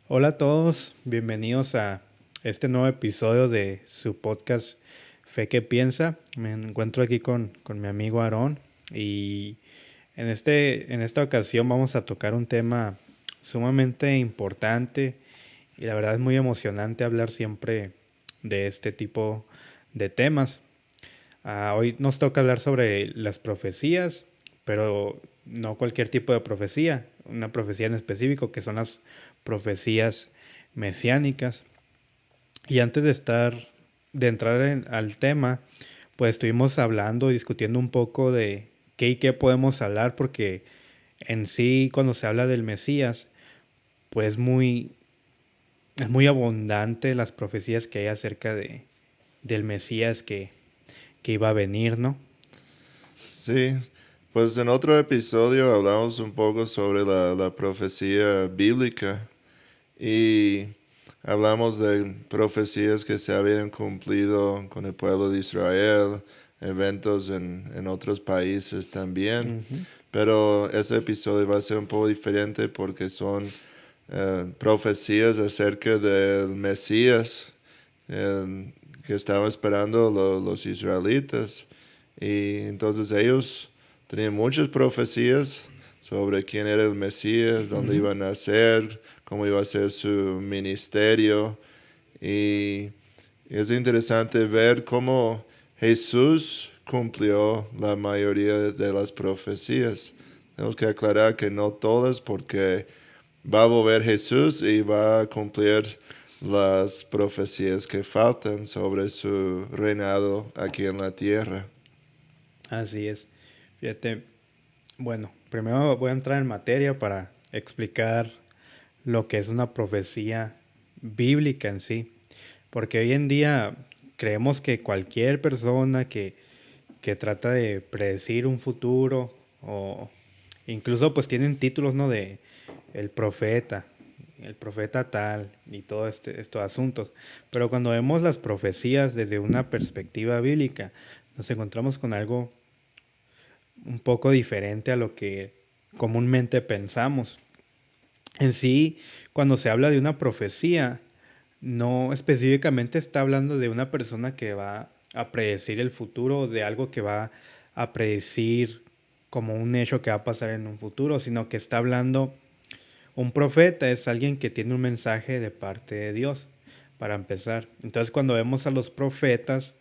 Hola a todos, bienvenidos a este nuevo episodio de su podcast Fe que Piensa. Me encuentro aquí con mi amigo Aarón y en esta ocasión vamos a tocar un tema sumamente importante y la verdad es muy emocionante hablar siempre de este tipo de temas. Hoy nos toca hablar sobre las profecías, pero no cualquier tipo de profecía, una profecía en específico que son las profecías mesiánicas. Y antes de entrar al tema, pues estuvimos hablando, discutiendo un poco de qué y qué podemos hablar, porque en sí cuando se habla del Mesías, pues es muy abundante las profecías que hay acerca del Mesías que iba a venir, ¿no? Sí, pues en otro episodio hablamos un poco sobre la profecía bíblica y hablamos de profecías que se habían cumplido con el pueblo de Israel, eventos en otros países también, Ujú. pero ese episodio va a ser un poco diferente porque son profecías acerca del Mesías eh, que estaban esperando los israelitas. Y entonces ellos tenían muchas profecías sobre quién era el Mesías, dónde Ujú. iba a nacer, cómo iba a ser su ministerio. Y es interesante ver cómo Jesús cumplió la mayoría de las profecías. Tenemos que aclarar que no todas, porque va a volver Jesús y va a cumplir las profecías que faltan sobre su reinado aquí en la tierra. Así es. Fíjate, bueno, primero voy a entrar en materia para explicar lo que es una profecía bíblica en sí. Porque hoy en día creemos que cualquier persona que trata de predecir un futuro o incluso pues tienen títulos, ¿no? De el el profeta tal y todo estos asuntos. Pero cuando vemos las profecías desde una perspectiva bíblica, nos encontramos con algo un poco diferente a lo que comúnmente pensamos. En sí, cuando se habla de una profecía, no específicamente está hablando de una persona que va a predecir el futuro o de algo que va a predecir como un hecho que va a pasar en un futuro, sino que está hablando, un profeta es alguien que tiene un mensaje de parte de Dios, para empezar. Entonces cuando vemos a los profetas,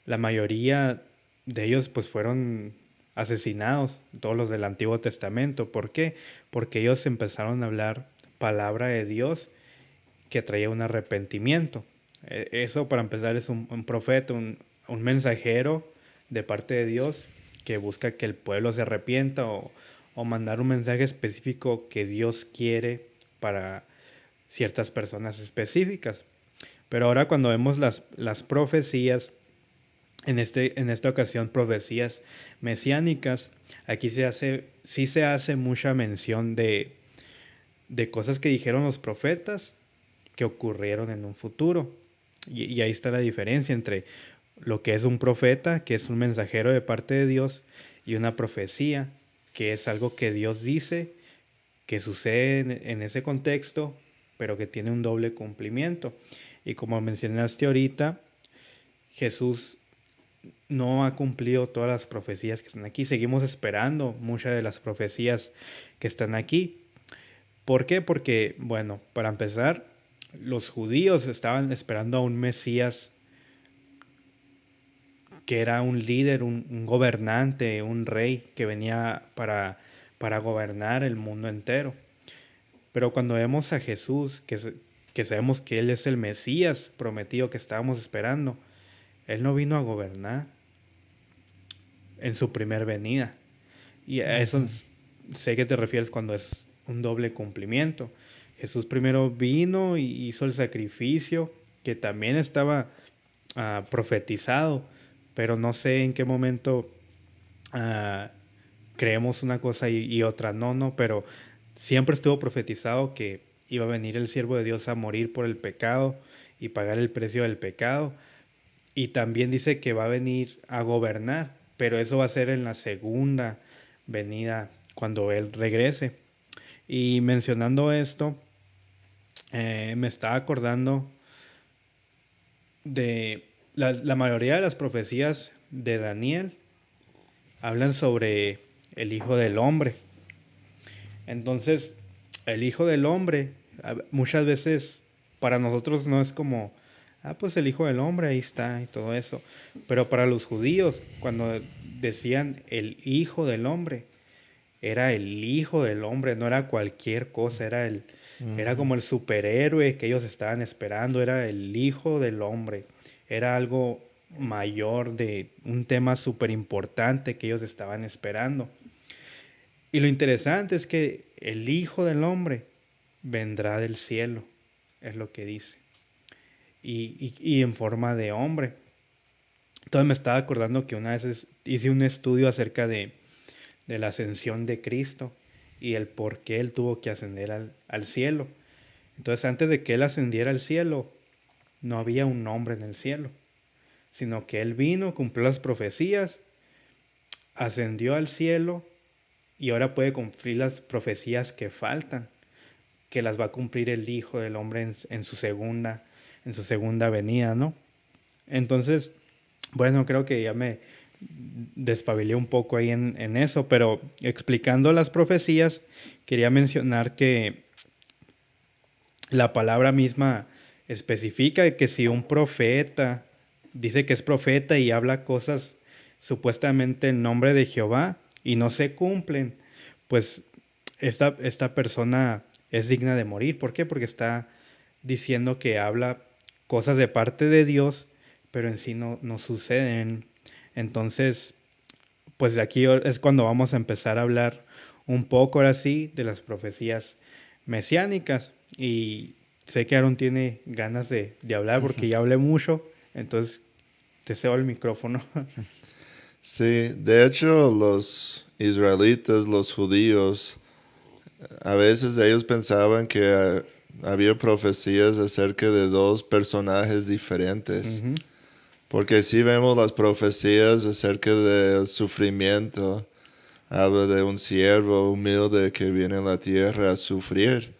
la mayoría de ellos pues fueron asesinados, todos los del Antiguo Testamento. ¿Por qué? Porque ellos empezaron a hablar palabra de Dios que traía un arrepentimiento. Eso para empezar es un profeta, un mensajero de parte de Dios que busca que el pueblo se arrepienta o mandar un mensaje específico que Dios quiere para ciertas personas específicas. Pero ahora cuando vemos las profecías, en esta ocasión profecías mesiánicas, aquí sí se hace mucha mención de cosas que dijeron los profetas que ocurrieron en un futuro. Y ahí está la diferencia entre lo que es un profeta, que es un mensajero de parte de Dios, y una profecía, que es algo que Dios dice, que sucede en ese contexto, pero que tiene un doble cumplimiento. Y como mencionaste ahorita, Jesús no ha cumplido todas las profecías que están aquí. Seguimos esperando muchas de las profecías que están aquí. ¿Por qué? Porque, bueno, para empezar, los judíos estaban esperando a un Mesías que era un líder, un gobernante, un rey que venía para gobernar el mundo entero. Pero cuando vemos a Jesús, que sabemos que Él es el Mesías prometido que estábamos esperando, Él no vino a gobernar en su primer venida. Y a eso sé que te refieres cuando es un doble cumplimiento. Jesús primero vino y hizo el sacrificio que también estaba profetizado, pero no sé en qué momento ah, creemos una cosa y otra no, pero siempre estuvo profetizado que iba a venir el siervo de Dios a morir por el pecado y pagar el precio del pecado. Y también dice que va a venir a gobernar, pero eso va a ser en la segunda venida cuando Él regrese. Y mencionando esto, Me estaba acordando de la mayoría de las profecías de Daniel hablan sobre el Hijo del Hombre. Entonces, el Hijo del Hombre, muchas veces para nosotros no es como, pues el Hijo del Hombre, ahí está y todo eso. Pero para los judíos, cuando decían el Hijo del Hombre, era el Hijo del Hombre, no era cualquier cosa, era como el superhéroe que ellos estaban esperando, era el Hijo del Hombre, era algo mayor, de un tema súper importante que ellos estaban esperando. Y lo interesante es que el Hijo del Hombre vendrá del cielo, es lo que dice, y en forma de hombre. Entonces me estaba acordando que una vez hice un estudio acerca de la ascensión de Cristo y el por qué Él tuvo que ascender al cielo. Entonces antes de que Él ascendiera al cielo, no había un hombre en el cielo, sino que Él vino, cumplió las profecías, ascendió al cielo y ahora puede cumplir las profecías que faltan, que las va a cumplir el Hijo del Hombre en su segunda venida, ¿no? Entonces, bueno, creo que ya me despabilé un poco ahí en eso, pero explicando las profecías, quería mencionar que la palabra misma especifica que si un profeta dice que es profeta y habla cosas supuestamente en nombre de Jehová y no se cumplen, pues esta persona es digna de morir. ¿Por qué? Porque está diciendo que habla cosas de parte de Dios, pero en sí no suceden. Entonces, pues de aquí es cuando vamos a empezar a hablar un poco ahora sí de las profecías mesiánicas. Y sé que Aaron tiene ganas de hablar porque ya hablé mucho, entonces te cedo el micrófono. Sí, de hecho los israelitas, los judíos, a veces ellos pensaban que había profecías acerca de dos personajes diferentes. Ujú. Porque si vemos las profecías acerca del sufrimiento, habla de un siervo humilde que viene a la tierra a sufrir.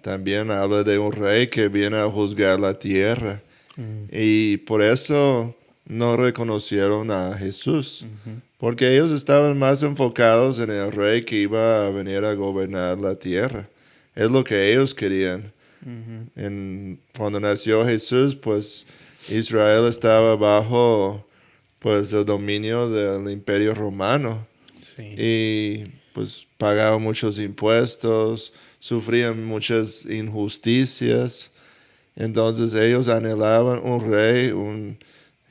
También habla de un rey que viene a juzgar la tierra. Mm, Y por eso no reconocieron a Jesús. ujú, Porque ellos estaban más enfocados en el rey que iba a venir a gobernar la tierra. Es lo que ellos querían. ujú. Cuando nació Jesús, pues Israel estaba bajo pues el dominio del Imperio Romano Sí. y pues pagaban muchos impuestos, sufrían muchas injusticias. Entonces ellos anhelaban un rey, un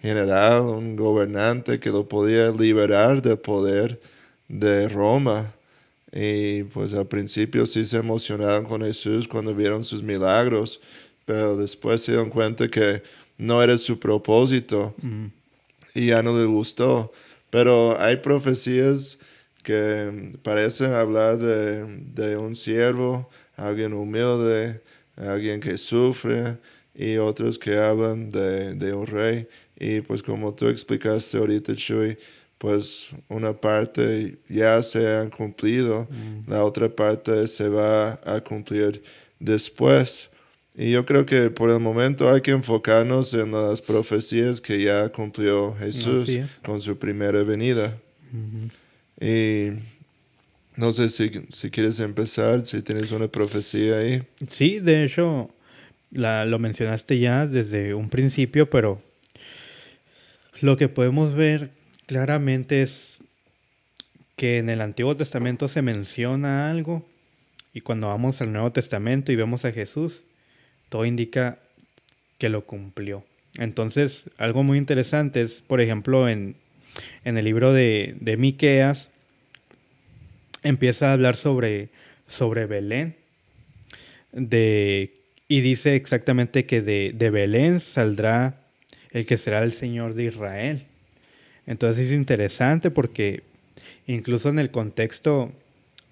general, un gobernante que lo podía liberar del poder de Roma. Y pues al principio sí se emocionaron con Jesús cuando vieron sus milagros, pero después se dieron cuenta que no era su propósito Mm, y ya no le gustó. Pero hay profecías que parecen hablar de un siervo, alguien humilde, alguien que sufre, y otros que hablan de un rey. Y pues como tú explicaste ahorita, Chuy, pues una parte ya se ha cumplido, mm. la otra parte se va a cumplir después. Y yo creo que por el momento hay que enfocarnos en las profecías que ya cumplió Así Jesús es. con su primera venida. Ujú. Y no sé si quieres empezar, si tienes una profecía ahí. Sí, de hecho, lo mencionaste ya desde un principio, pero lo que podemos ver claramente es que en el Antiguo Testamento se menciona algo y cuando vamos al Nuevo Testamento y vemos a Jesús, todo indica que lo cumplió. Entonces, algo muy interesante es, por ejemplo, en el libro de Miqueas, empieza a hablar sobre Belén, y dice exactamente que de Belén saldrá el que será el Señor de Israel. Entonces es interesante porque incluso en el contexto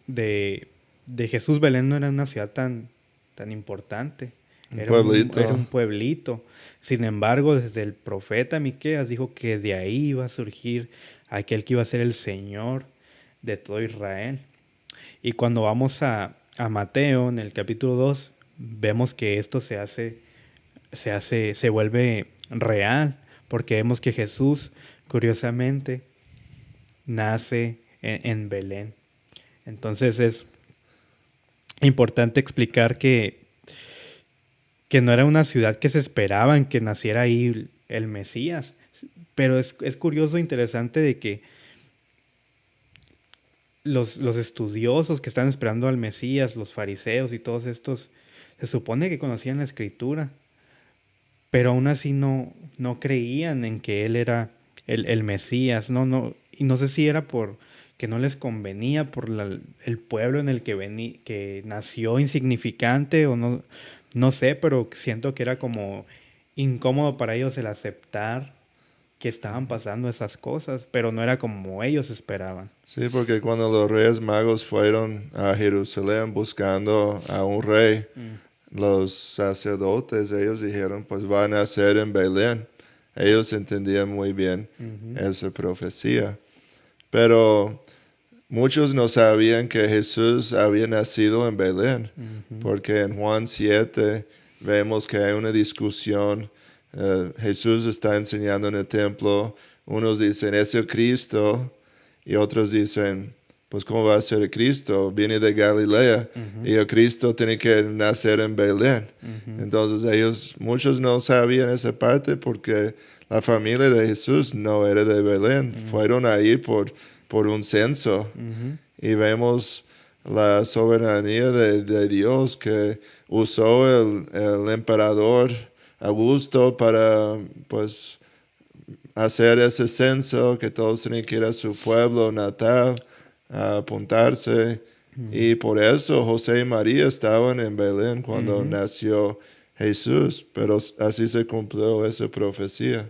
de, de Jesús, Belén no era una ciudad tan importante, Un era pueblito. un pueblito. Sin embargo, desde el profeta Miqueas dijo que de ahí iba a surgir aquel que iba a ser el Señor de todo Israel. Y cuando vamos a Mateo, en el capítulo 2 vemos que esto se vuelve real, porque vemos que Jesús, curiosamente, nace en Belén. Entonces es importante explicar que no era una ciudad que se esperaba en que naciera ahí el Mesías, pero es curioso e interesante de que los estudiosos que están esperando al Mesías, los fariseos y todos estos, se supone que conocían la Escritura, pero aún así no creían en que él era el Mesías, y no sé si era por que no les convenía por el pueblo en el que nació insignificante o no sé, pero siento que era como incómodo para ellos el aceptar que estaban pasando esas cosas, pero no era como ellos esperaban. Sí, porque cuando los reyes magos fueron a Jerusalén buscando a un rey, los sacerdotes, ellos dijeron, pues van a nacer en Belén. Ellos entendían muy bien esa profecía. Pero muchos no sabían que Jesús había nacido en Belén, porque en Juan 7 vemos que hay una discusión. Jesús está enseñando en el templo. Unos dicen, es el Cristo, y otros dicen, pues ¿cómo va a ser el Cristo? Viene de Galilea y el Cristo tiene que nacer en Belén. Entonces muchos no sabían esa parte porque la familia de Jesús no era de Belén. Fueron ahí por un censo. Y vemos la soberanía de Dios que usó el emperador Augusto para pues hacer ese censo, que todos tenían que ir a su pueblo natal a apuntarse. Y por eso José y María estaban en Belén cuando nació Jesús, pero así se cumplió esa profecía.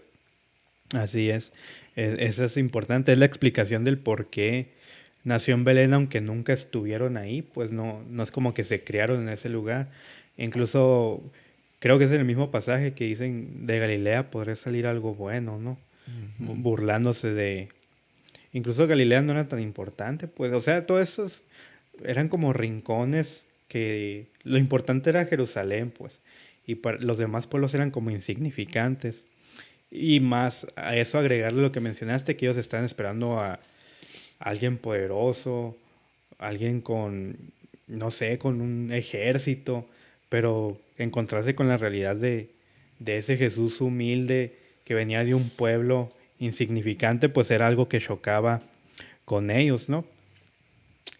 Así es. Eso es importante, es la explicación del por qué nació en Belén, aunque nunca estuvieron ahí, pues no es como que se criaron en ese lugar. Incluso creo que es en el mismo pasaje que dicen de Galilea podría salir algo bueno, ¿no? Burlándose de... Incluso Galilea no era tan importante, pues, o sea, todos esos eran como rincones que lo importante era Jerusalén, pues, y para los demás pueblos eran como insignificantes. Y más a eso agregarle lo que mencionaste, que ellos están esperando a alguien poderoso, alguien con, no sé, con un ejército, pero encontrarse con la realidad de ese Jesús humilde que venía de un pueblo insignificante, pues era algo que chocaba con ellos, ¿no?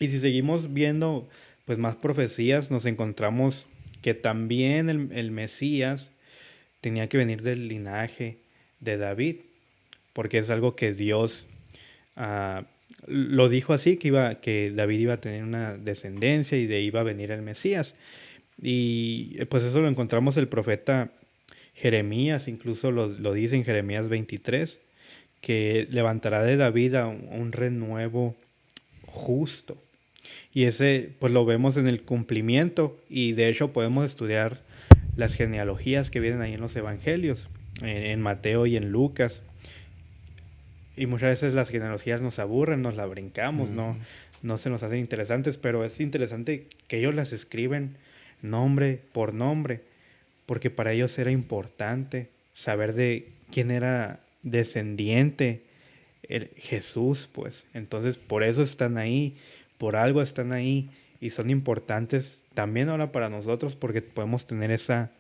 Y si seguimos viendo pues más profecías, nos encontramos que también el Mesías tenía que venir del linaje de David, porque es algo que Dios lo dijo así, que David iba a tener una descendencia y de ahí iba a venir el Mesías. Y pues eso lo encontramos el profeta Jeremías, incluso lo dice en Jeremías 23, que levantará de David a un renuevo justo. Y ese pues lo vemos en el cumplimiento, y de hecho podemos estudiar las genealogías que vienen ahí en los evangelios, en Mateo y en Lucas. Y muchas veces las genealogías nos aburren, nos las brincamos, no se nos hacen interesantes, pero es interesante que ellos las escriben nombre por nombre, porque para ellos era importante saber de quién era descendiente Jesús, pues. Entonces por eso están ahí, por algo están ahí, y son importantes también ahora para nosotros porque podemos tener esa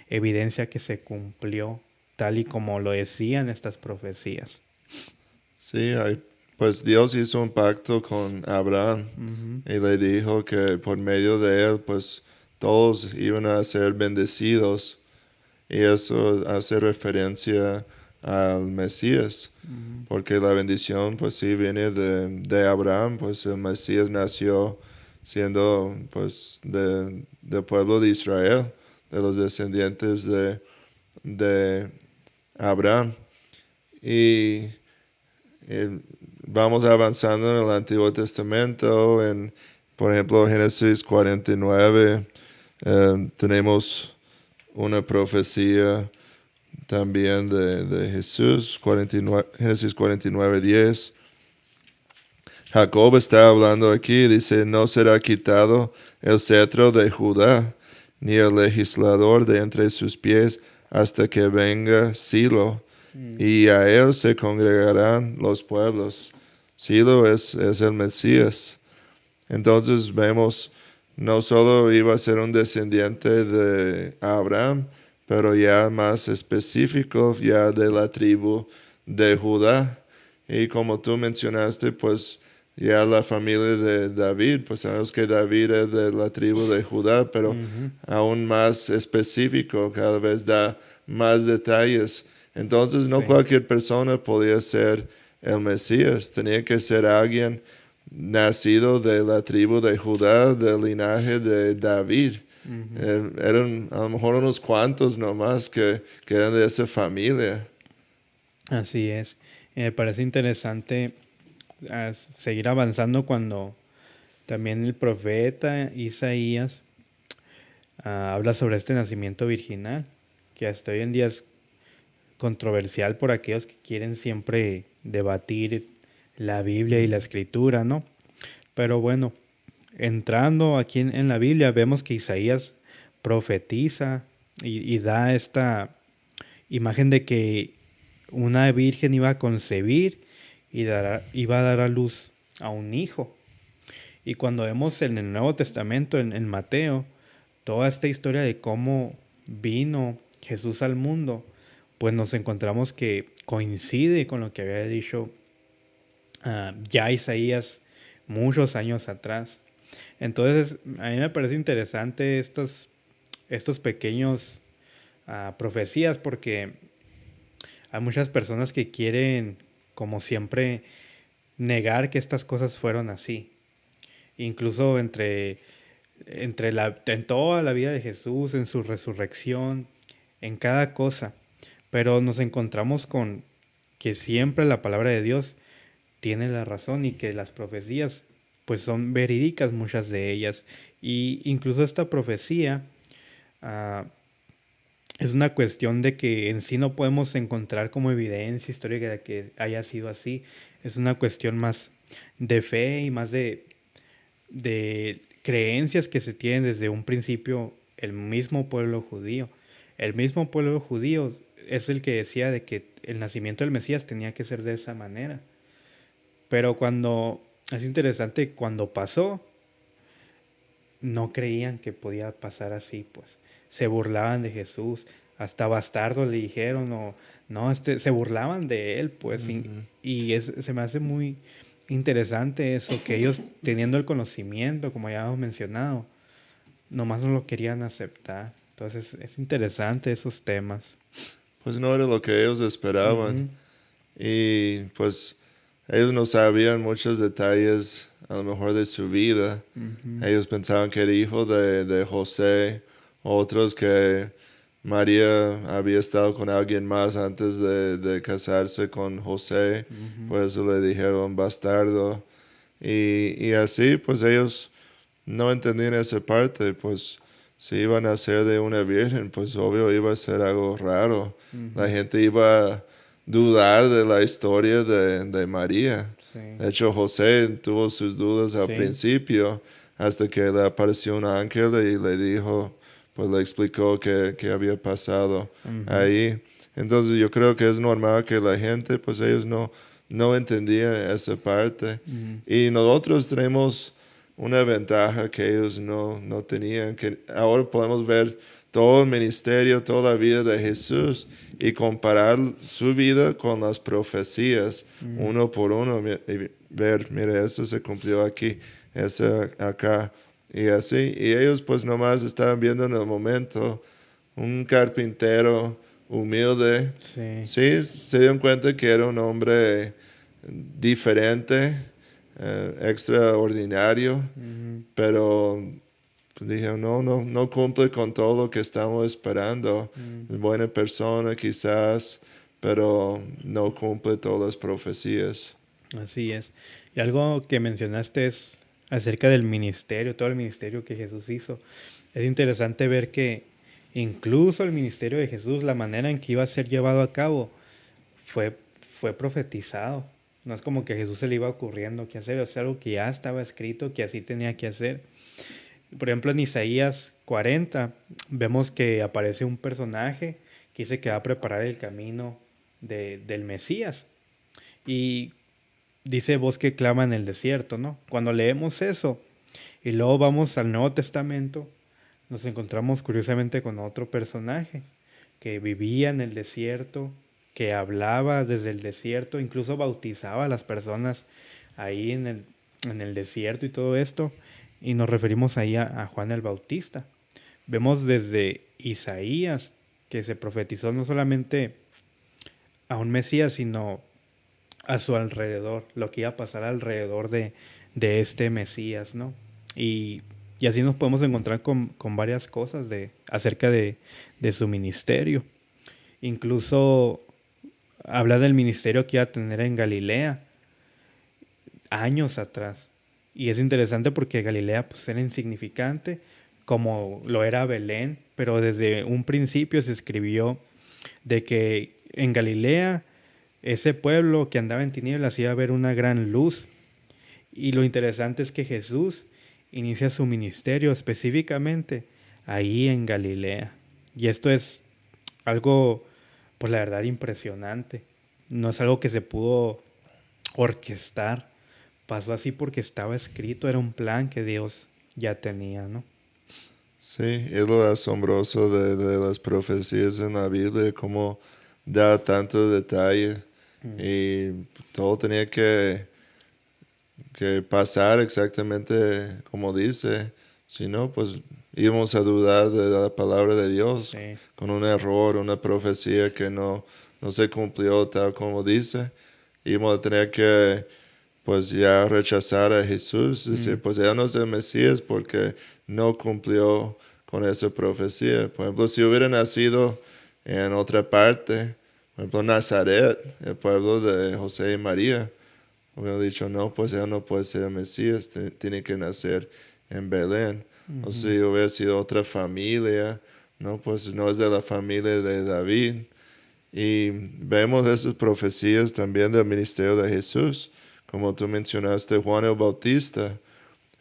evidencia que se cumplió tal y como lo decían estas profecías. Sí, pues Dios hizo un pacto con Abraham y le dijo que por medio de él, pues todos iban a ser bendecidos. Y eso hace referencia al Mesías, porque la bendición, pues sí, viene de Abraham, pues el Mesías nació siendo, pues, del pueblo de Israel, de los descendientes de Abraham. Y vamos avanzando en el Antiguo Testamento, por ejemplo, Génesis 49, tenemos una profecía también de Jesús, Génesis 49, 10. Jacob está hablando aquí, dice, no será quitado el cetro de Judá, ni el legislador de entre sus pies, hasta que venga Silo, y a él se congregarán los pueblos. Silo es el Mesías. Entonces vemos, no solo iba a ser un descendiente de Abraham, pero ya más específico, ya de la tribu de Judá. Y como tú mencionaste, pues ya la familia de David, pues sabemos que David es de la tribu de Judá, pero Ujú. aún más específico, cada vez da más detalles. Entonces no Sí. cualquier persona podía ser el Mesías, tenía que ser alguien nacido de la tribu de Judá, del linaje de David. Ujú. Eran a lo mejor unos cuantos nomás que eran de esa familia. Así es. Me parece interesante seguir avanzando cuando también el profeta Isaías habla sobre este nacimiento virginal, que hasta hoy en día es controversial por aquellos que quieren siempre debatir la Biblia y la Escritura, ¿no? Pero bueno, entrando aquí en la Biblia, vemos que Isaías profetiza y da esta imagen de que una virgen iba a concebir y iba a dar a luz a un hijo. Y cuando vemos en el Nuevo Testamento, en Mateo, toda esta historia de cómo vino Jesús al mundo, pues nos encontramos que coincide con lo que había dicho ya Isaías muchos años atrás. Entonces, a mí me parece interesante estos pequeños profecías porque hay muchas personas que quieren, como siempre, negar que estas cosas fueron así. Incluso en toda la vida de Jesús, en su resurrección, en cada cosa. Pero nos encontramos con que siempre la palabra de Dios tiene la razón y que las profecías pues son verídicas muchas de ellas. Y incluso esta profecía ah, es una cuestión de que en sí no podemos encontrar como evidencia histórica de que haya sido así. Es una cuestión más de fe y más de creencias que se tienen desde un principio el mismo pueblo judío. El mismo pueblo judío es el que decía de que el nacimiento del Mesías tenía que ser de esa manera. Pero es interesante, cuando pasó, no creían que podía pasar así, pues. Se burlaban de Jesús, hasta bastardo le dijeron, o no, se burlaban de él, pues. Ujú. Se me hace muy interesante eso, que ellos teniendo el conocimiento, como ya hemos mencionado, nomás no lo querían aceptar. Entonces es interesante esos temas. Pues no era lo que ellos esperaban. Ujú, Y pues ellos no sabían muchos detalles a lo mejor de su vida. ujú, Ellos pensaban que era hijo de José, otros que María había estado con alguien más antes de casarse con José, ujú. por eso le dijeron bastardo. Y así pues ellos no entendían esa parte, pues si iban a ser de una virgen, pues obvio iba a ser algo raro. La Ujú. gente iba a dudar de la historia de María. Sí, De hecho, José tuvo sus dudas al sí. principio, hasta que le apareció un ángel y le dijo, pues le explicó qué había pasado Ujú, ahí. Entonces yo creo que es normal que la gente, pues ellos no entendían esa parte. ujú. Y nosotros tenemos una ventaja que ellos no tenían, que ahora podemos ver todo el ministerio, toda la vida de Jesús y comparar su vida con las profecías, Mm. uno por uno, y ver, mire, eso se cumplió aquí, eso acá, y así. Y ellos pues nomás estaban viendo en el momento un carpintero humilde. Sí. Sí, se dieron cuenta que era un hombre diferente, extraordinario, Ujú, pero pues dije, no cumple con todo lo que estamos esperando. mm. Es buena persona quizás, pero no cumple todas las profecías. Así es. Y algo que mencionaste es acerca del ministerio, todo el ministerio que Jesús hizo. Es interesante ver que incluso el ministerio de Jesús, la manera en que iba a ser llevado a cabo, fue, fue profetizado. No es como que a Jesús se le iba ocurriendo qué hacer, es algo que ya estaba escrito, que así tenía que hacer. por ejemplo, en Isaías 40 vemos que aparece un personaje que dice que va a preparar el camino del Mesías. Y dice voz que clama en el desierto, ¿no? Cuando leemos eso y luego vamos al Nuevo Testamento, nos encontramos curiosamente con otro personaje que vivía en el desierto, que hablaba desde el desierto, incluso bautizaba a las personas ahí en el desierto y todo esto. Y nos referimos ahí a Juan el Bautista. Vemos desde Isaías que se profetizó no solamente a un Mesías, sino a su alrededor, lo que iba a pasar alrededor de este Mesías, ¿no? Y, y así nos podemos encontrar con varias cosas acerca de su ministerio. Incluso habla del ministerio que iba a tener en Galilea años atrás. Y es interesante porque Galilea pues era insignificante, como lo era Belén, pero desde un principio se escribió de que en Galilea ese pueblo que andaba en tinieblas iba a ver una gran luz. Y lo interesante es que Jesús inicia su ministerio específicamente ahí en Galilea. Y esto es algo, pues la verdad, impresionante. No es algo que se pudo orquestar. Pasó así porque estaba escrito, era un plan que Dios ya tenía, ¿no? Sí, es lo asombroso de las profecías en la Biblia, cómo da tanto detalle y todo tenía que pasar exactamente como dice, si no, pues íbamos a dudar de la palabra de Dios Sí. con un error, una profecía que no se cumplió tal como dice, íbamos a tener que pues ya rechazar a Jesús, decir, pues él no es el Mesías porque no cumplió con esa profecía. Por ejemplo, si hubiera nacido en otra parte, por ejemplo, Nazaret, el pueblo de José y María, hubiera dicho, no, pues él no puede ser el Mesías, tiene que nacer en Belén. O si hubiera sido otra familia, no, pues no es de la familia de David. Y vemos esas profecías también del ministerio de Jesús, como tú mencionaste, Juan el Bautista,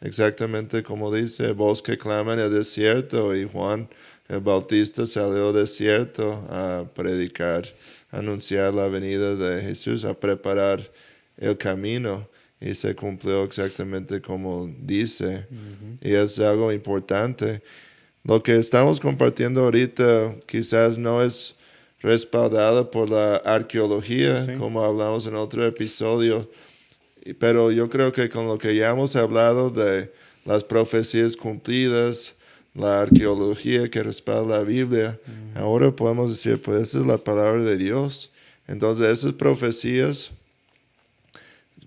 exactamente como dice, voz que clama en el desierto, y Juan el Bautista salió al desierto a predicar, a anunciar la venida de Jesús, a preparar el camino, y se cumplió exactamente como dice. Y es algo importante. Lo que estamos compartiendo ahorita quizás no es respaldado por la arqueología, Sí. como hablamos en otro episodio, pero yo creo que con lo que ya hemos hablado de las profecías cumplidas, la arqueología que respalda la Biblia, ahora podemos decir, pues esa es la palabra de Dios. Entonces esas profecías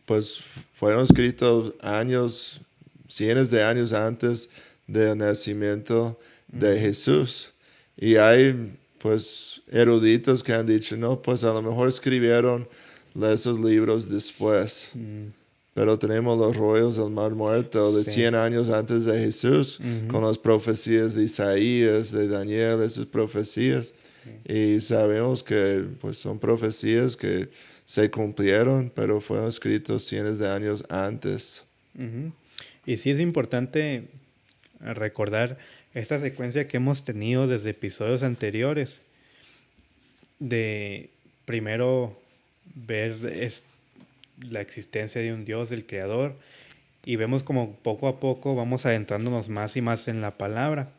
pues fueron escritos años, cientos de años antes del nacimiento de Jesús. Y hay pues eruditos que han dicho, no, pues a lo mejor escribieron esos libros después. Pero tenemos los rollos del Mar Muerto de Sí. 100 años antes de Jesús, con las profecías de Isaías, de Daniel, esas profecías. Y sabemos que pues, son profecías que se cumplieron, pero fueron escritos cientos de años antes. Ujú. Y sí es importante recordar esta secuencia que hemos tenido desde episodios anteriores, de primero ver la existencia de un Dios, del Creador, y vemos como poco a poco vamos adentrándonos más y más en la palabra.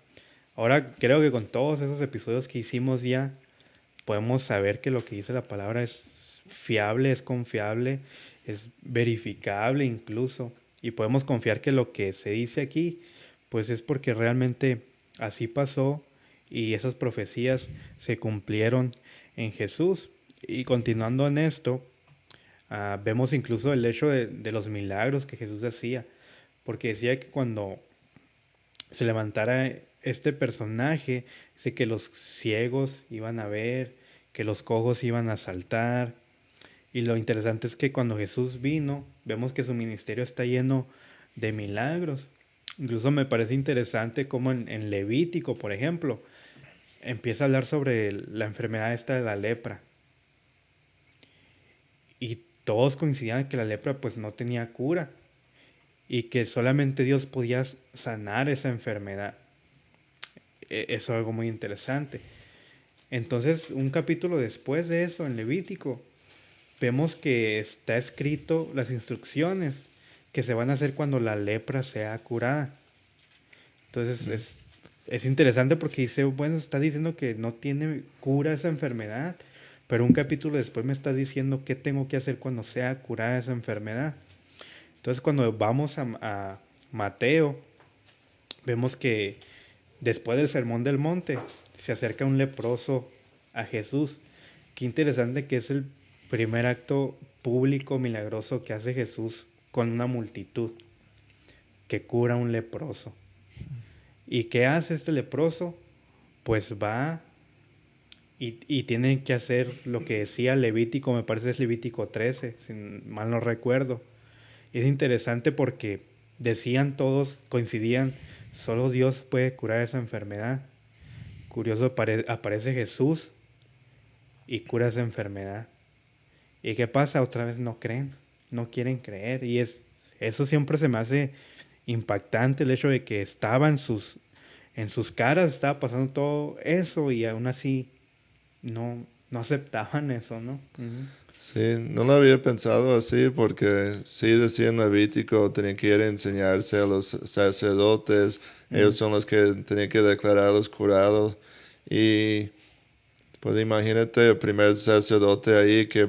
Ahora creo que con todos esos episodios que hicimos ya, podemos saber que lo que dice la palabra es fiable, es confiable, es verificable incluso. Y podemos confiar que lo que se dice aquí, pues es porque realmente así pasó y esas profecías se cumplieron en Jesús. Y continuando en esto, vemos incluso el hecho de los milagros que Jesús hacía, porque decía que cuando se levantara este personaje, sé que los ciegos iban a ver, que los cojos iban a saltar. Y lo interesante es que cuando Jesús vino, vemos que su ministerio está lleno de milagros. Incluso me parece interesante como en Levítico, por ejemplo, empieza a hablar sobre la enfermedad esta de la lepra. Y todos coincidían que la lepra pues no tenía cura. y que solamente Dios podía sanar esa enfermedad. Eso es algo muy interesante. Entonces, un capítulo después de eso, en Levítico, vemos que está escrito las instrucciones que se van a hacer cuando la lepra sea curada. Entonces es interesante porque dice, bueno, está diciendo que no tiene cura esa enfermedad, pero un capítulo después me está diciendo qué tengo que hacer cuando sea curada esa enfermedad. Entonces cuando vamos a Mateo, vemos que después del Sermón del Monte se acerca un leproso a Jesús. Qué interesante que es el primer acto público milagroso que hace Jesús con una multitud, que cura a un leproso. ¿Y qué hace este leproso? Pues va y tiene que hacer lo que decía Levítico, me parece es Levítico 13, si mal no recuerdo. Es interesante porque decían todos, coincidían, solo Dios puede curar esa enfermedad. Curioso, aparece Jesús y cura esa enfermedad. ¿Y qué pasa? Otra vez no creen, no quieren creer. Y eso siempre se me hace impactante, el hecho de que estaba en sus caras, estaba pasando todo eso y aún así no aceptaban eso, ¿no? Uh-huh. Sí, no lo había pensado así porque sí decía en Levítico, tenían que ir a enseñarse a los sacerdotes, ellos son los que tenían que declararlos curados. Y pues imagínate el primer sacerdote ahí que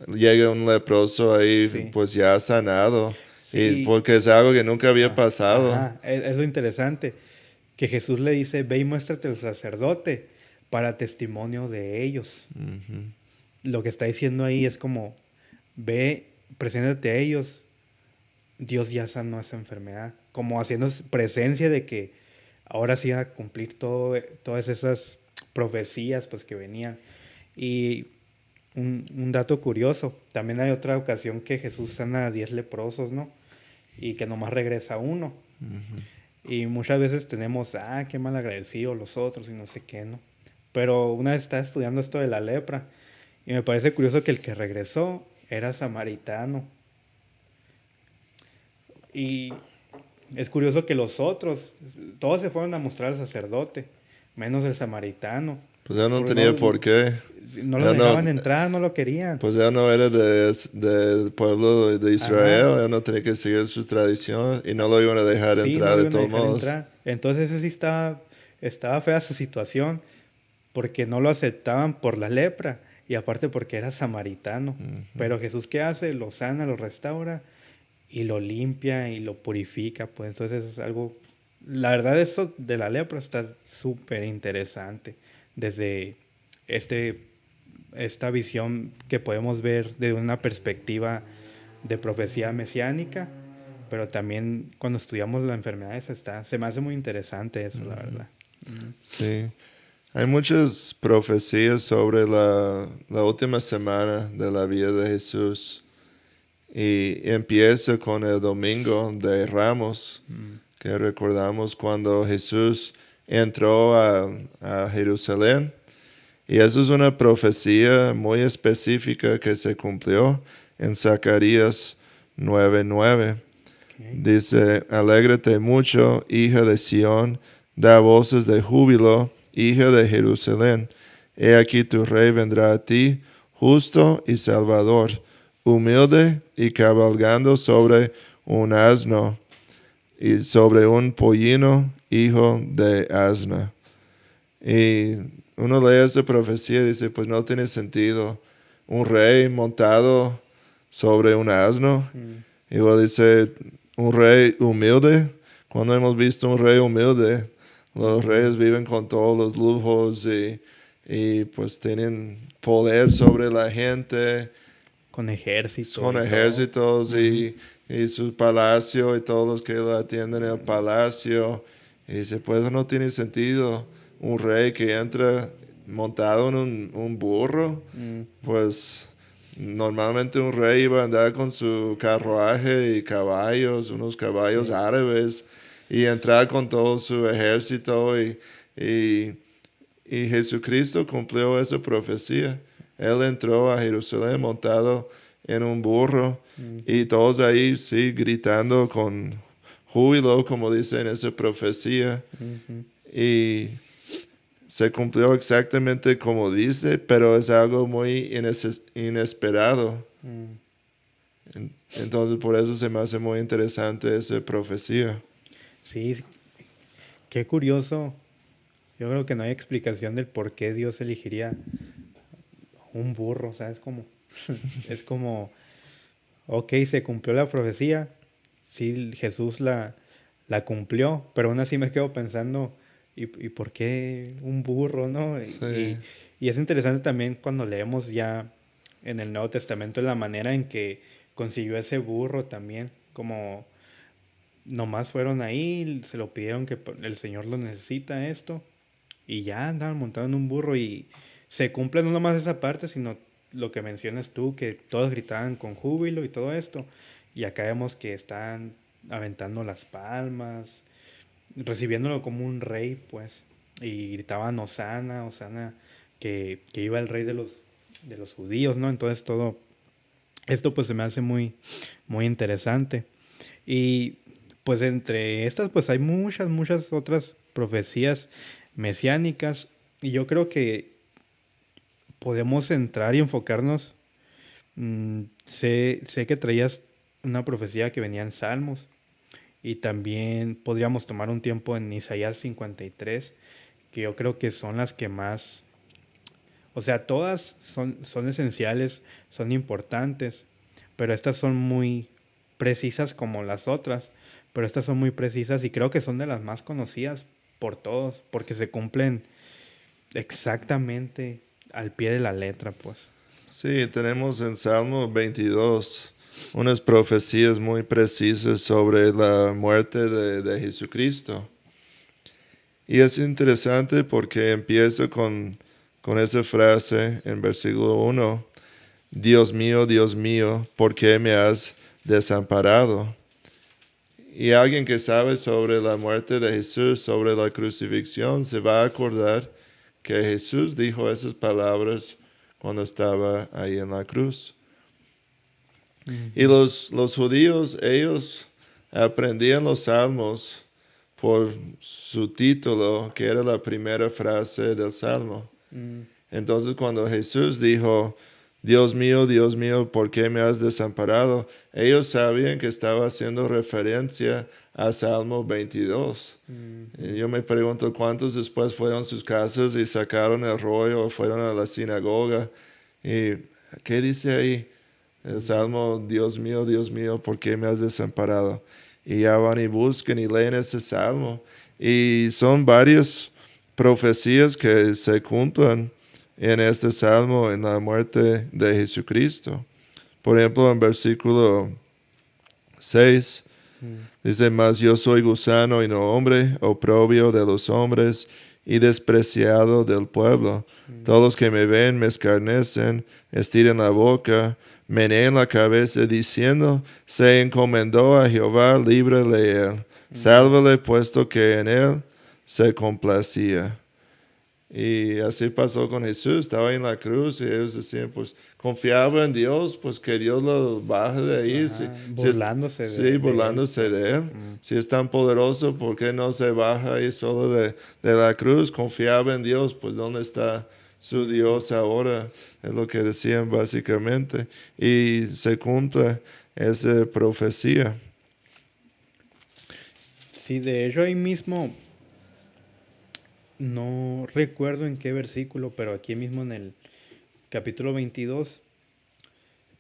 llega un leproso ahí, Sí. pues ya sanado. Sí. Y porque es algo que nunca había pasado. Ajá, es lo interesante, que Jesús le dice, ve y muéstrate al sacerdote para testimonio de ellos. Uh-huh. Lo que está diciendo ahí es como, ve, preséntate a ellos, Dios ya sanó esa enfermedad, como haciendo presencia de que ahora sí va a cumplir todas esas profecías pues que venían. Y un dato curioso, también hay otra ocasión que Jesús sana a 10 leprosos, ¿no? Y que nomás regresa uno. Uh-huh. Y muchas veces tenemos, qué mal agradecidos los otros y no sé qué, ¿no? Pero una vez estaba estudiando esto de la lepra y me parece curioso que el que regresó era samaritano. Y es curioso que los otros, todos se fueron a mostrar al sacerdote, menos el samaritano. Pues él no tenía por qué. No lo dejaban entrar, no lo querían. Pues él no era del pueblo de Israel, él no tenía que seguir sus tradiciones y no lo iban a dejar entrar de todos modos. Entonces ese sí estaba fea su situación, porque no lo aceptaban por la lepra y aparte porque era samaritano. Uh-huh. Pero Jesús, ¿qué hace? Lo sana, lo restaura y lo limpia y lo purifica. Pues entonces es algo, la verdad eso de la lepra está súper interesante desde esta visión que podemos ver de una perspectiva de profecía mesiánica, pero también cuando estudiamos las enfermedades se me hace muy interesante eso, la verdad. Sí, hay muchas profecías sobre la última semana de la vida de Jesús y empieza con el domingo de Ramos, que recordamos cuando Jesús entró a Jerusalén. Y eso es una profecía muy específica que se cumplió en Zacarías 9:9. Okay. Dice, alégrate mucho, hija de Sión, da voces de júbilo, hija de Jerusalén. He aquí tu rey vendrá a ti, justo y salvador, humilde y cabalgando sobre un asno y sobre un pollino, hijo de asna. Y uno lee esa profecía y dice, pues no tiene sentido. Un rey montado sobre un asno. Y luego dice, un rey humilde. Cuando hemos visto un rey humilde, los reyes viven con todos los lujos y pues tienen poder sobre la gente. Con ejércitos. Con ejércitos y su palacio y todos los que lo atienden en el palacio. Y dice, pues no tiene sentido. Un rey que entra montado en un burro, pues normalmente un rey iba a andar con su carruaje y caballos, unos caballos árabes, y entrar con todo su ejército y Jesucristo cumplió esa profecía. Él entró a Jerusalén montado en un burro Mm, y todos ahí, sí, gritando con júbilo, como dice en esa profecía. ujú. Y se cumplió exactamente como dice, pero es algo muy inesperado. Mm. Entonces por eso se me hace muy interesante esa profecía. Sí, qué curioso. Yo creo que no hay explicación del por qué Dios elegiría un burro, o sea, es como, ok, se cumplió la profecía, sí, Jesús la cumplió, pero aún así me quedo pensando, ¿y por qué un burro, no? Sí, Y es interesante también cuando leemos ya en el Nuevo Testamento la manera en que consiguió ese burro también, como nomás fueron ahí, se lo pidieron que el Señor lo necesita esto, y ya andaban montados en un burro y se cumple no nomás esa parte, sino lo que mencionas tú, que todos gritaban con júbilo y todo esto. Y acá vemos que están aventando las palmas, recibiéndolo como un rey, pues. Y gritaban Osana, Osana, que iba el rey de los judíos, ¿no? Entonces todo esto pues se me hace muy, muy interesante. Y pues entre estas pues hay muchas, muchas otras profecías mesiánicas y yo creo que podemos entrar y enfocarnos. Sé que traías una profecía que venía en Salmos y también podríamos tomar un tiempo en Isaías 53, que yo creo que son las que más, o sea, todas son esenciales, son importantes, pero estas son muy precisas como las otras, pero estas son muy precisas y creo que son de las más conocidas por todos, porque se cumplen exactamente al pie de la letra, pues. sí, tenemos en Salmo 22 unas profecías muy precisas sobre la muerte de Jesucristo. Y es interesante porque empieza con esa frase en versículo 1, Dios mío, ¿por qué me has desamparado? Y alguien que sabe sobre la muerte de Jesús, sobre la crucifixión, se va a acordar que Jesús dijo esas palabras cuando estaba ahí en la cruz. Y Ujú. los judíos, ellos aprendían los salmos por su título, que era la primera frase del salmo. Mm, Entonces cuando Jesús dijo, Dios mío, ¿por qué me has desamparado? Ellos sabían que estaba haciendo referencia a Salmo 22. Y ujú. yo me pregunto cuántos después fueron a sus casas y sacaron el rollo o fueron a la sinagoga. ¿Y qué dice ahí? El Salmo, Dios mío, ¿por qué me has desamparado? Y ya van y buscan y leen ese Salmo. Y son varias profecías que se cumplen en este Salmo, en la muerte de Jesucristo. Por ejemplo, en versículo 6, Mm, dice, mas yo soy gusano y no hombre, oprobio de los hombres y despreciado del pueblo. mm, Todos los que me ven me escarnecen, estiran la boca, menean la cabeza diciendo, se encomendó a Jehová, líbrale él, mm. sálvale puesto que en él se complacía. Y así pasó con Jesús, estaba en la cruz y ellos decían, pues confiaba en Dios, pues que Dios lo baje de ahí, Ajá, burlándose sí, de él, burlándose pues. de él. Mm, Si es tan poderoso, ¿por qué no se baja ahí solo de la cruz? Confiaba en Dios, pues ¿dónde está su ujú. Dios ahora? Es lo que decían básicamente. Y se cumple esa profecía. Sí, de hecho ahí mismo, no recuerdo en qué versículo, pero aquí mismo en el capítulo 22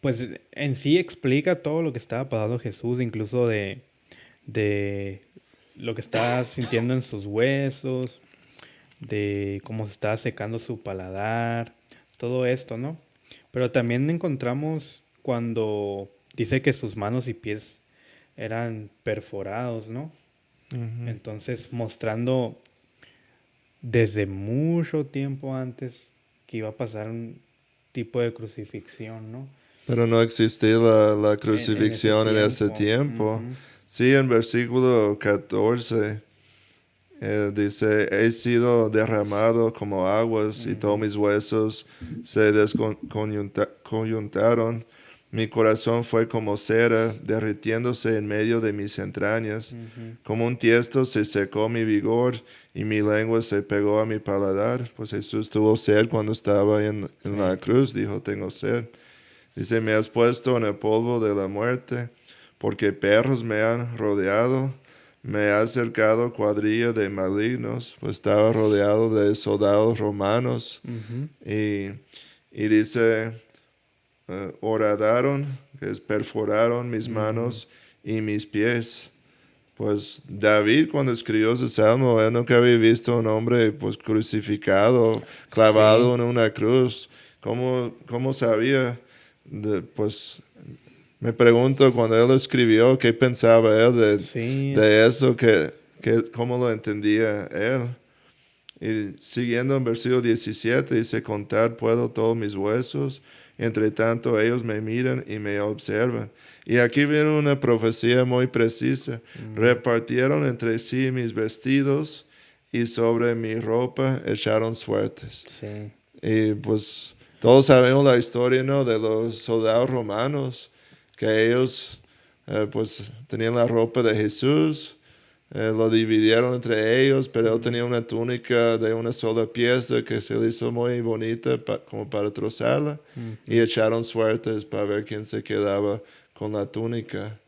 pues en sí explica todo lo que estaba pasando Jesús, incluso de lo que estaba sintiendo en sus huesos, de cómo se estaba secando su paladar, todo esto, ¿no? Pero también encontramos cuando dice que sus manos y pies eran perforados, ¿no? Ujú. Entonces mostrando desde mucho tiempo antes que iba a pasar un tipo de crucifixión, ¿no? Pero no existía la En ese crucifixión en ese tiempo. tiempo. Ujú, Sí, en versículo 14 dice, he sido derramado como aguas y todos ujú, mis huesos se descoyuntaron. Mi corazón fue como cera, derritiéndose en medio de mis entrañas. Como un tiesto se secó mi vigor y mi lengua se pegó a mi paladar. Pues Jesús tuvo sed cuando estaba en la Sí. cruz, dijo, tengo sed. Dice, me has puesto en el polvo de la muerte, porque perros me han rodeado. Me ha cercado cuadrilla de malignos, pues estaba rodeado de soldados romanos. Ujú. Y dice, horadaron, que es perforaron mis Ujú. manos y mis pies. Pues David cuando escribió ese salmo, él nunca había visto a un hombre pues crucificado, Sí, clavado en una cruz. ¿Cómo sabía? Pues me pregunto cuando él escribió, ¿qué pensaba él sí, de eso? ¿Cómo lo entendía él? Y siguiendo en versículo 17 dice, contar puedo todos mis huesos, entre tanto ellos me miran y me observan. Y aquí viene una profecía muy precisa. mm, Repartieron entre sí mis vestidos y sobre mi ropa echaron suertes. sí, Y pues todos sabemos la historia, ¿no? De los soldados romanos, que ellos pues tenían la ropa de Jesús, lo dividieron entre ellos, pero él mm, tenía una túnica de una sola pieza que se le hizo muy bonita como para trozarla y ujú, echaron suertes para ver quién se quedaba con la túnica.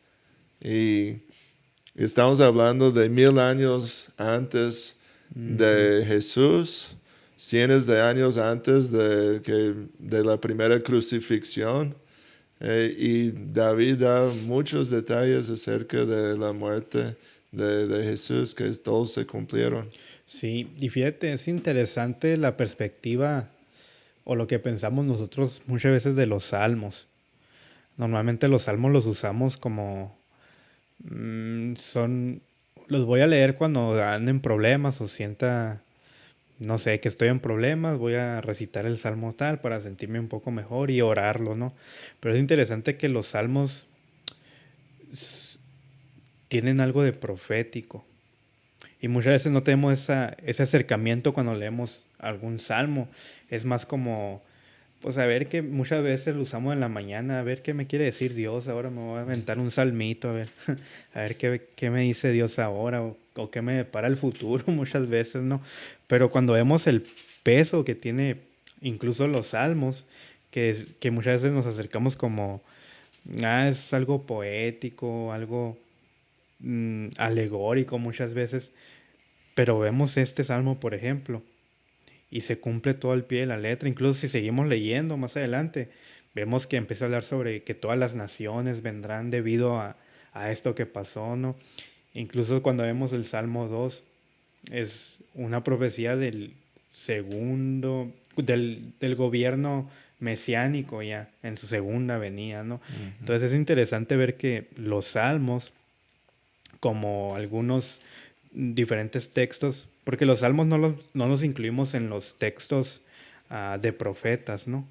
Y estamos hablando de 1000 años antes ujú. de Jesús, cientos de años antes de la primera crucifixión. Y David da muchos detalles acerca de la muerte de Jesús, que todos se cumplieron. Sí, y fíjate, es interesante la perspectiva o lo que pensamos nosotros muchas veces de los salmos. Normalmente los salmos los usamos como son, los voy a leer cuando ando en problemas o sienta, no sé, que estoy en problemas, voy a recitar el salmo tal para sentirme un poco mejor y orarlo, ¿no? Pero es interesante que los salmos tienen algo de profético. Y muchas veces no tenemos ese acercamiento cuando leemos algún salmo. Es más como, pues a ver que muchas veces lo usamos en la mañana, a ver qué me quiere decir Dios. Ahora me voy a aventar un salmito, a ver qué me dice Dios ahora o qué me depara el futuro muchas veces, ¿no? Pero cuando vemos el peso que tiene incluso los salmos, que muchas veces nos acercamos como, es algo poético, algo alegórico muchas veces, pero vemos este salmo, por ejemplo, y se cumple todo al pie de la letra. Incluso si seguimos leyendo más adelante, vemos que empieza a hablar sobre que todas las naciones vendrán debido a esto que pasó, ¿no? Incluso cuando vemos el Salmo 2 es una profecía del segundo, del gobierno mesiánico ya, en su segunda venida, ¿no? Ujú. Entonces es interesante ver que los salmos como algunos diferentes textos, porque los salmos no los incluimos en los textos de profetas, ¿no?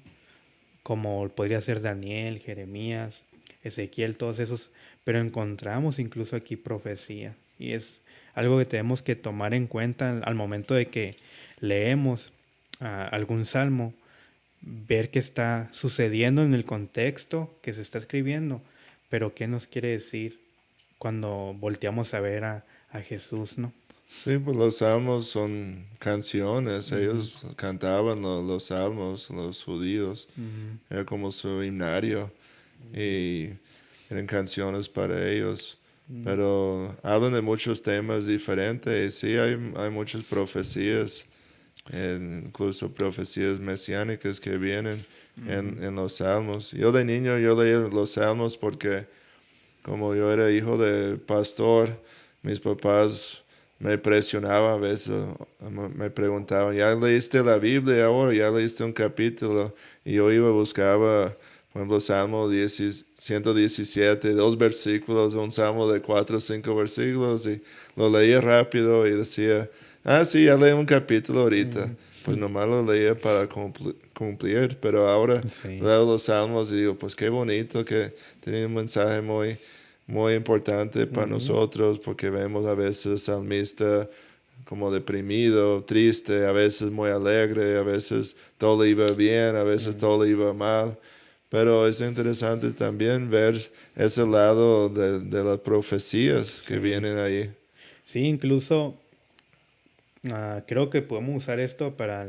Como podría ser Daniel, Jeremías, Ezequiel, todos esos, pero encontramos incluso aquí profecía y es algo que tenemos que tomar en cuenta al momento de que leemos algún salmo, ver qué está sucediendo en el contexto que se está escribiendo, pero qué nos quiere decir cuando volteamos a ver a Jesús, ¿no? Sí, pues los salmos son canciones, Ujú, ellos cantaban los salmos, los judíos, ujú, era como su himnario y eran canciones para ellos. ujú, Pero hablan de muchos temas diferentes, sí, hay muchas profecías, incluso profecías mesiánicas que vienen ujú, en los salmos. Yo de niño yo leía los salmos porque como yo era hijo de pastor, mis papás me presionaban a veces, me preguntaban, ¿ya leíste la Biblia ahora? ¿Ya leíste un capítulo? Y yo iba, buscaba, por ejemplo, Salmo 10 117, 2 versículos, un salmo de 4 o 5 versículos, y lo leía rápido y decía, ah, sí, ya leí un capítulo ahorita. ujú. Pues nomás lo leía para cumplir, pero ahora Sí. leo los salmos y digo, pues qué bonito que tiene un mensaje muy importante para Ujú, nosotros porque vemos a veces al salmista como deprimido, triste, a veces muy alegre, a veces todo le iba bien, a veces ujú, todo le iba mal, Pero es interesante también ver ese lado de las profecías que Sí. vienen ahí. Sí, incluso creo que podemos usar esto para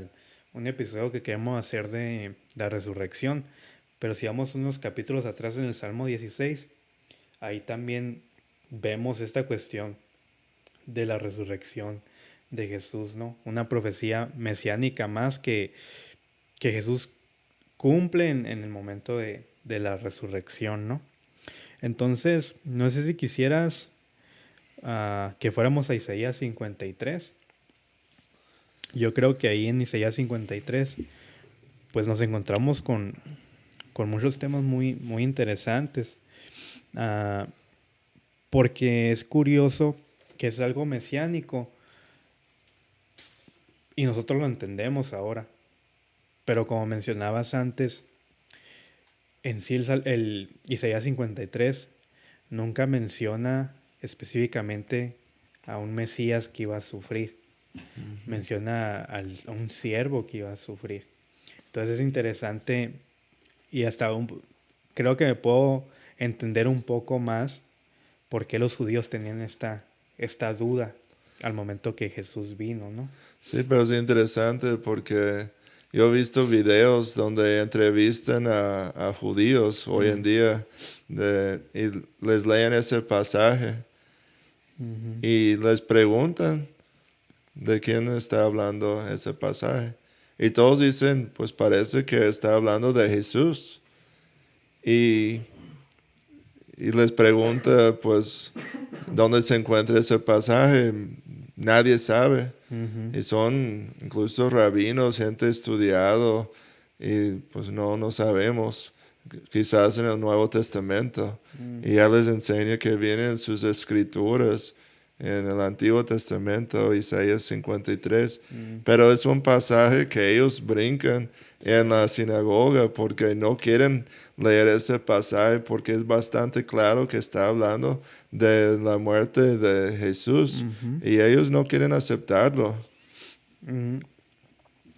un episodio que queremos hacer de la resurrección. Pero si vamos unos capítulos atrás en el Salmo 16, ahí también vemos esta cuestión de la resurrección de Jesús, ¿no? Una profecía mesiánica más que Jesús cumple en el momento de la resurrección, ¿no? Entonces, no sé si quisieras que fuéramos a Isaías 53. Yo creo que ahí en Isaías 53, pues nos encontramos con muchos temas muy, muy interesantes. Ah, porque es curioso que es algo mesiánico y nosotros lo entendemos ahora. Pero como mencionabas antes, en sí el Isaías 53 nunca menciona específicamente a un Mesías que iba a sufrir. Menciona a un siervo que iba a sufrir. Entonces es interesante y creo que me puedo entender un poco más por qué los judíos tenían esta duda al momento que Jesús vino, ¿no? Sí, pero es interesante porque yo he visto videos donde entrevistan a judíos hoy en día y les leen ese pasaje Ujú. y les preguntan de quién está hablando ese pasaje. Y todos dicen, pues parece que está hablando de Jesús. Y, y les pregunta, pues, ¿dónde se encuentra ese pasaje? Nadie sabe. Ujú. Y son incluso rabinos, gente estudiado, y pues no sabemos. Quizás en el Nuevo Testamento. Y ya les enseña que vienen sus escrituras en el Antiguo Testamento, Isaías 53. Pero es un pasaje que ellos brincan en la sinagoga porque no quieren leer ese pasaje porque es bastante claro que está hablando de la muerte de Jesús Ujú. y ellos no quieren aceptarlo. Mm,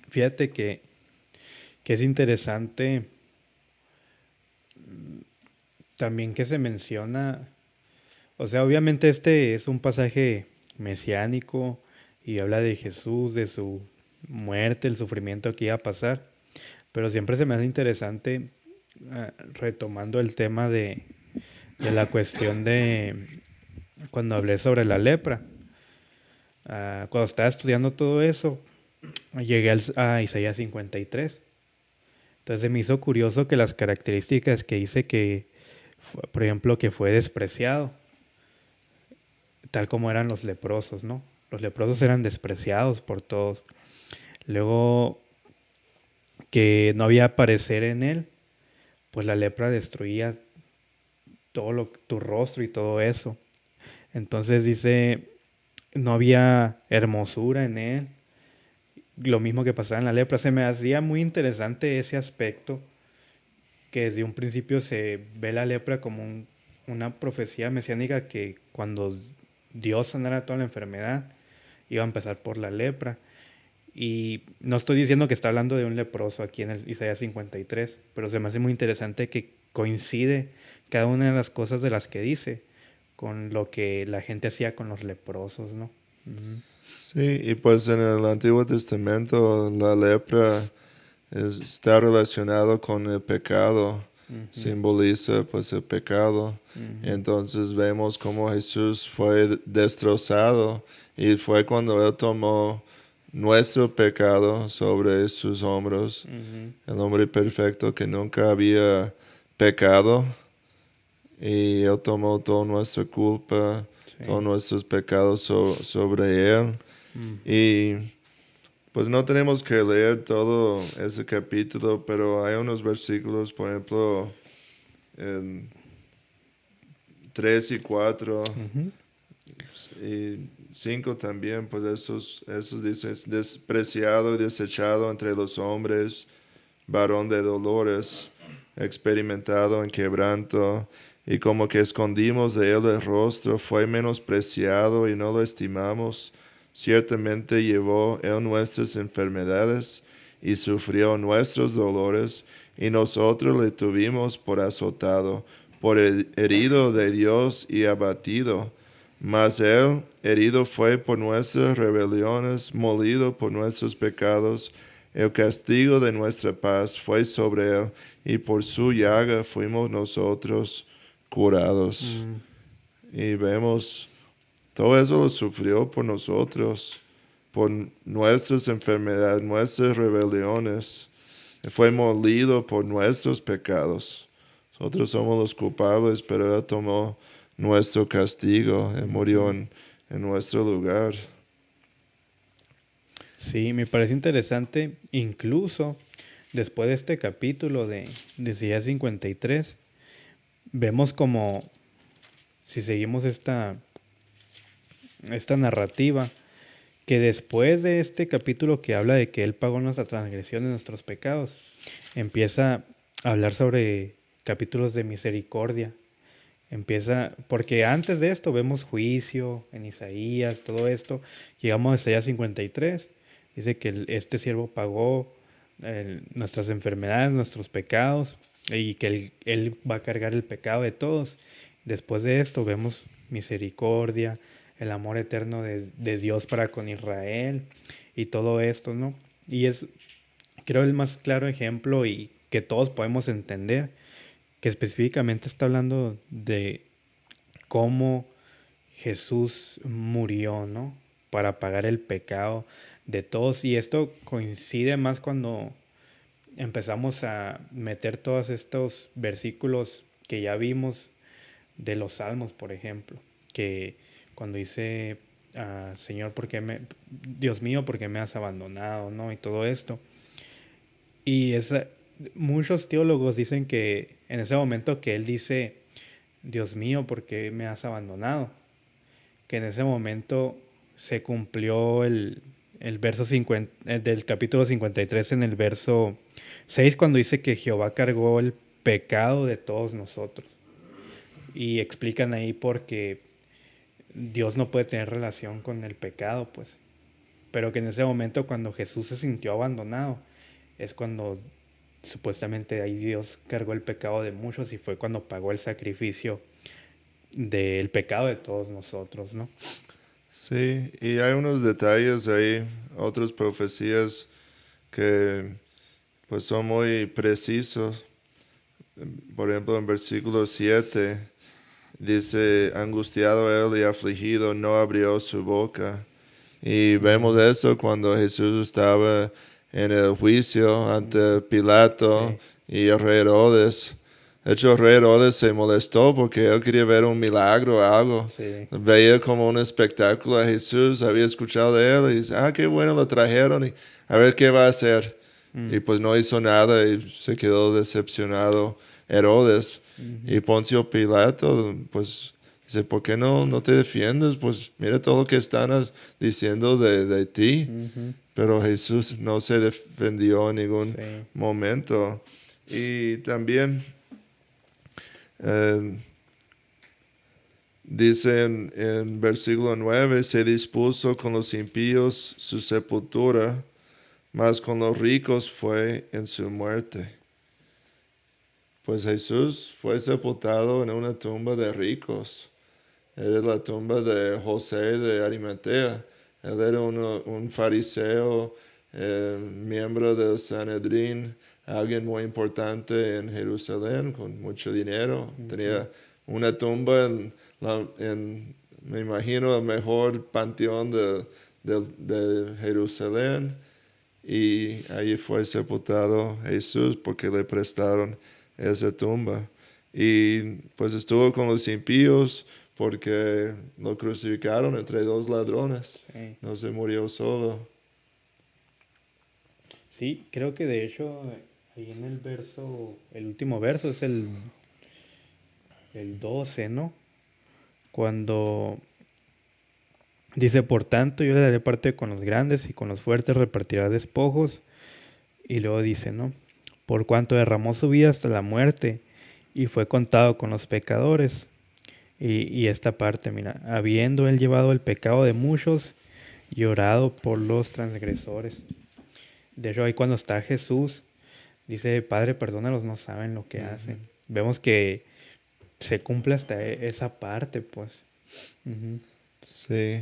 Fíjate que es interesante también que se menciona, o sea, obviamente este es un pasaje mesiánico y habla de Jesús, de su muerte, el sufrimiento que iba a pasar, pero siempre se me hace interesante retomando el tema de la cuestión de cuando hablé sobre la lepra. Cuando estaba estudiando todo eso, llegué a Isaías 53. Entonces me hizo curioso que las características que dice por ejemplo, que fue despreciado, tal como eran los leprosos, ¿no? Los leprosos eran despreciados por todos. Luego, que no había parecer en él, pues la lepra destruía tu rostro y todo eso. Entonces dice, no había hermosura en él, lo mismo que pasaba en la lepra. Se me hacía muy interesante ese aspecto, que desde un principio se ve la lepra como una profecía mesiánica que cuando Dios sanara toda la enfermedad, iba a empezar por la lepra. Y no estoy diciendo que está hablando de un leproso aquí en el Isaías 53, pero se me hace muy interesante que coincide cada una de las cosas de las que dice con lo que la gente hacía con los leprosos, ¿no? Ujú. Sí, y pues en el Antiguo Testamento la lepra está relacionado con el pecado, Ujú. simboliza pues el pecado. Ujú. Entonces vemos cómo Jesús fue destrozado y fue cuando Él tomó nuestro pecado sobre sus hombros, Ujú. el hombre perfecto que nunca había pecado y Él tomó toda nuestra culpa, todos Sí. nuestros pecados sobre Él. Mm. Y pues no tenemos que leer todo ese capítulo, pero hay unos versículos, por ejemplo, en 3 y 4 Ujú. y 5 también, pues esos dicen, "Es despreciado y desechado entre los hombres, varón de dolores, experimentado en quebranto, y como que escondimos de él el rostro, fue menospreciado y no lo estimamos. Ciertamente llevó él nuestras enfermedades y sufrió nuestros dolores, y nosotros le tuvimos por azotado, por herido de Dios y abatido. Mas él herido fue por nuestras rebeliones, molido por nuestros pecados. El castigo de nuestra paz fue sobre él, y por su llaga fuimos nosotros curados. Y vemos, todo eso lo sufrió por nosotros, por nuestras enfermedades, nuestras rebeliones. Fue molido por nuestros pecados. Nosotros somos los culpables, pero él tomó nuestro castigo. Él murió en nuestro lugar. Sí, me parece interesante, incluso después de este capítulo de Isaías 53, vemos como, si seguimos esta narrativa, que después de este capítulo que habla de que Él pagó nuestras transgresiones, nuestros pecados, empieza a hablar sobre capítulos de misericordia. Porque antes de esto vemos juicio en Isaías, todo esto, llegamos a Isaías 53, dice que este siervo pagó nuestras enfermedades, nuestros pecados, y que él va a cargar el pecado de todos. Después de esto vemos misericordia, el amor eterno de Dios para con Israel y todo esto, ¿no? Y es, creo, el más claro ejemplo y que todos podemos entender, que específicamente está hablando de cómo Jesús murió, ¿no? Para pagar el pecado de todos. Y esto coincide más cuando empezamos a meter todos estos versículos que ya vimos de los Salmos, por ejemplo, que cuando dice, Señor, Dios mío, ¿por qué me has abandonado? ¿No? Y todo esto. Y muchos teólogos dicen que en ese momento que él dice, Dios mío, ¿por qué me has abandonado? Que en ese momento se cumplió el verso 50, del capítulo 53 en el verso 6, cuando dice que Jehová cargó el pecado de todos nosotros. Y explican ahí porque Dios no puede tener relación con el pecado, pues. Pero que en ese momento cuando Jesús se sintió abandonado, es cuando supuestamente ahí Dios cargó el pecado de muchos y fue cuando pagó el sacrificio del pecado de todos nosotros, ¿no? Sí, y hay unos detalles ahí, otras profecías que pues son muy precisos. Por ejemplo, en versículo 7 dice, angustiado él y afligido, no abrió su boca. Y vemos eso cuando Jesús estaba en el juicio ante Pilato y el rey Herodes. De hecho, el rey Herodes se molestó porque él quería ver un milagro o algo. Sí. Veía como un espectáculo a Jesús, había escuchado de él y dice, qué bueno lo trajeron y a ver qué va a hacer. Y pues no hizo nada y se quedó decepcionado Herodes. Y Poncio Pilato, pues dice, ¿por qué no te defiendes? Pues mira todo lo que están diciendo de ti. Pero Jesús no se defendió en ningún momento. Y también dice en versículo 9, se dispuso con los impíos su sepultura, mas con los ricos fue en su muerte. Pues Jesús fue sepultado en una tumba de ricos. Era la tumba de José de Arimatea. Él era un fariseo, miembro del Sanedrín, alguien muy importante en Jerusalén, con mucho dinero. Tenía una tumba me imagino, el mejor panteón de Jerusalén. Y allí fue sepultado Jesús porque le prestaron esa tumba. Y pues estuvo con los impíos porque lo crucificaron entre dos ladrones. Sí. No se murió solo. Sí, creo que de hecho ahí en el último verso es el 12, ¿no? Cuando dice, por tanto, yo le daré parte con los grandes y con los fuertes repartirá despojos. Y luego dice, ¿no? Por cuanto derramó su vida hasta la muerte y fue contado con los pecadores. Y esta parte, mira, habiendo él llevado el pecado de muchos y orado por los transgresores. De hecho, ahí cuando está Jesús, Dice, Padre, perdónalos, no saben lo que hacen. Vemos que se cumple hasta esa parte, pues. Ujú. Sí.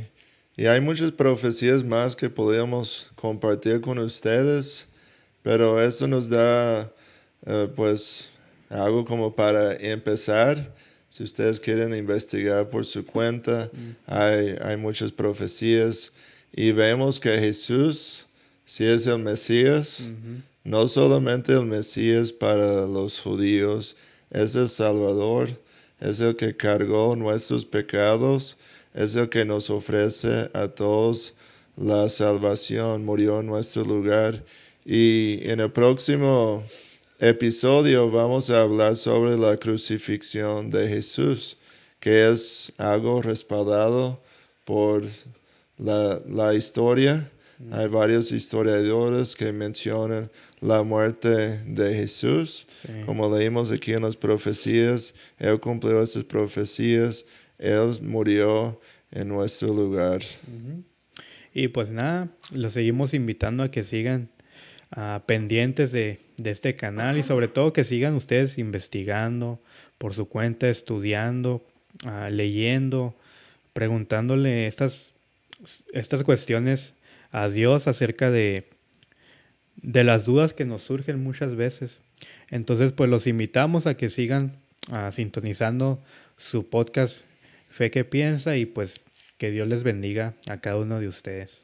Y hay muchas profecías más que podríamos compartir con ustedes, pero eso nos da pues algo como para empezar. Si ustedes quieren investigar por su cuenta, hay muchas profecías y vemos que Jesús, si es el Mesías, Ujú. no solamente el Mesías para los judíos, es el Salvador, es el que cargó nuestros pecados, es el que nos ofrece a todos la salvación, murió en nuestro lugar. Y en el próximo episodio vamos a hablar sobre la crucifixión de Jesús, que es algo respaldado por la historia. Hay varios historiadores que mencionan la muerte de Jesús. Sí. Como leímos aquí en las profecías, Él cumplió esas profecías, Él murió en nuestro lugar. Ujú. Y pues nada, los seguimos invitando a que sigan pendientes de este canal y sobre todo que sigan ustedes investigando por su cuenta, estudiando, leyendo, preguntándole estas cuestiones a Dios acerca de las dudas que nos surgen muchas veces. Entonces, pues los invitamos a que sigan sintonizando su podcast Fe que Piensa y pues que Dios les bendiga a cada uno de ustedes.